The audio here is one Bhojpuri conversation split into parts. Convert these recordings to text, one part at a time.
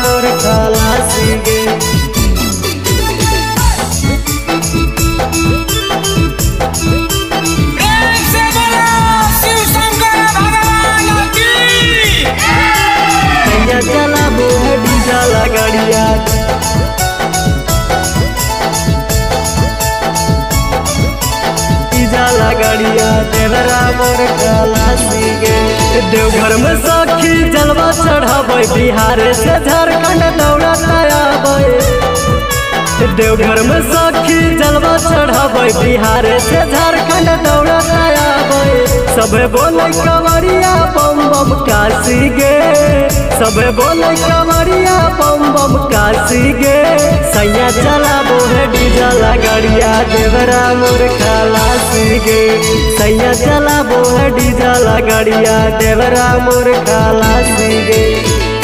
मोर खलासी गे। चला बोहे डीजल गाड़िया डीजल गाड़िया देवरा मोर खलासी गे। देवघर में सखी जलवा चढ़ावे बिहार से झारखंड दौड़त आवे। देवघर में सखी जलवा चढ़ावे बिहार से झारखंड दौड़त आवे। सबे बोले कंवरिया बम बम काशी गे। सबे बोले कंवरिया बम बम काशी गे। सैया चला बोहे डीजल गाड़िया देवरा मोर खलासी गे। सैया चला बोहे डीजल गाड़िया देवरा मोर खलासी गे।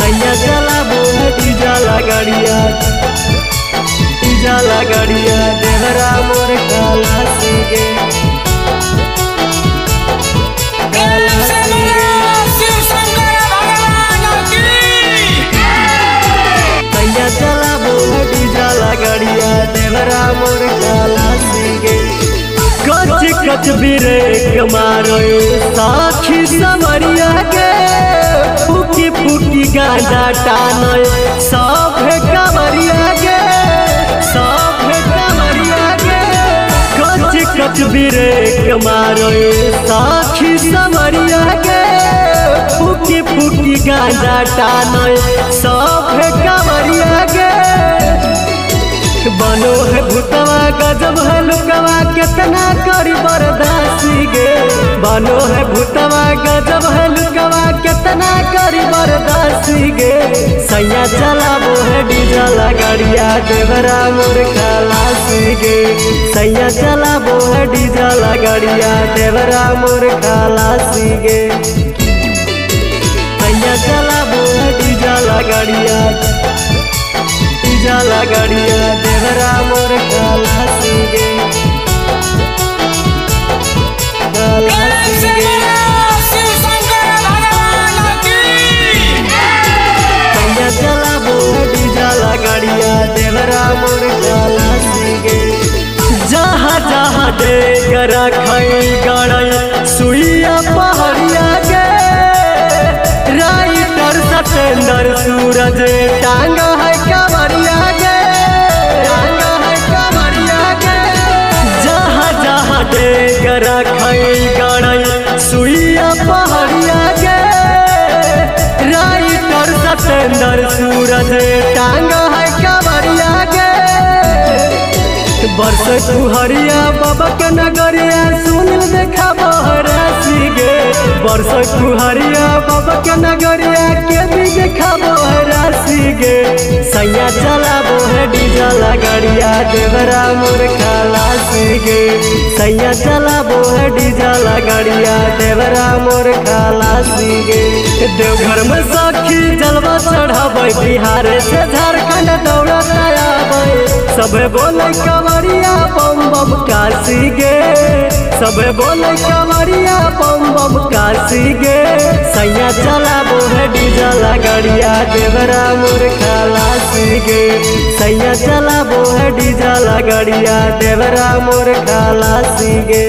सैया चला बोहे डीजल गाड़िया डीजल गाड़िया देवरा मोर खलासी गे। चला बोहे डीजल गाड़िया देवरा मोर खलासी गे। कच कच ब्रेक मारो साखी समरिया के। फूकी फूकी गांजा टानो सब कमरिया के सब कमरिया के। कच कच ब्रेक मारो साखी समरिया के। फूकी फूकी गांजा टानो सब कमरिया के। बनो है भूतवा गजब है लुकवा कितना करी बर्दाश्ती गे। बनो है भूतवा गजब है लुकवा कितना करी बर्दाश्ती गे। सैया चला बोहे डीजल गाड़िया देवरा मोर खलासी गे। सैया चला बोहे डीजल गाड़िया देवरा मोर खलासी गे। सैया चला बोहे डीजल गाड़िया डीजल गाड़िया देवरा मोर खलासी गे। खलासी गे। सैया चला बोहे डीजल गाड़िया देवरा मोर खलासी गे। जहाँ जहाँ देकर रखई गड़ई सुइया पहड़िया के। राइटर सतेंद्र सूरज टांग है कमरिया के टांग है कमरिया के। जहाँ जहाँ देकर रखई गड़ई सुइया पहड़िया के। राइटर सतेंद्र सूरज टांग है कमरिया के। बरस तुहरिया बाबा के नगरिया सुनिल देखा बहरासी गे। बरस तुहरिया बाबा के नगरिया के भी देखा बहरासी गे। सैया चला बोहे डीजल गाड़िया देवरा मोर खलासी गे। सैया चला बोहे डीजल गाड़िया देवरा मोर खलासी गे। देवघर में सखी जलवा चढ़ावे बिहार से झारखंड दौड़त आवे। सबे बोले कंवरिया बम बम काशी गे। सबे बोले कंवरिया बम बम काशी गे। सैया चला बोहे डीजल गाड़िया देवरा मोर खलासी गे। सैया चला बोहे डीजल गाड़िया देवरा मोर खलासी गे।